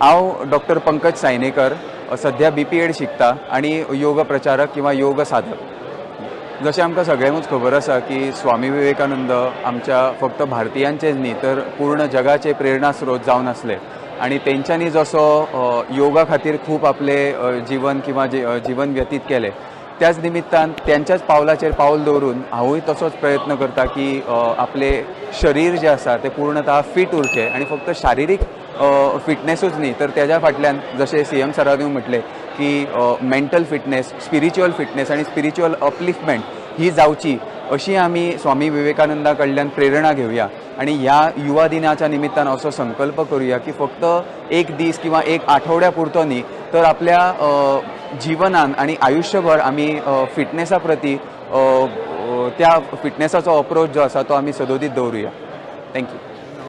हांव डॉक्टर पंकज सायनेकर सध्या BPEd शिकता आणि योग प्रचारक किंवा योग साधक। जशें आमकां सगळ्यांकूच खबर आसा की स्वामी विवेकानंद आमच्या फक्त भारतीयांचेच न्ही तर पूर्ण जगाचे प्रेरणा स्रोत जावन आसले आणि तेंच्यांनी जसो योगा खातीर खूब आपले जीवन किंवा जीवन व्यतीत केले त्याच निमित्तान त्यांच्याच पावलाचेर पावल दवरून हांवूय तसोच प्रयत्न करता की आपले शरीर जे आसा ते पूर्णतः फिट उरचे आणि फक्त शारिरीक फिटनेसूच न्ही तर त्याच्या फाटल्यान जशें CM सरानी म्हटलें की मेंटल फिटनेस, स्पिरिच्युअल फिटनेस आणि स्पिरिच्युअल अपलिफ्टमेंट ही जावची अशी आमी स्वामी विवेकानंदा कडल्यान प्रेरणा घेवया आणि ह्या युवा दिनाच्या निमित्तान असो संकल्प करूया की फक्त एक दीस किंवा एक आठवड्या पुरतो न्ही तर आपल्या जीवनान आणि आयुष्यभर आमी फिटनेसा प्रती त्या फिटनेसाचो अप्रोच जो आसा तो आमी सदोदीत दवरुया। थँक्यू।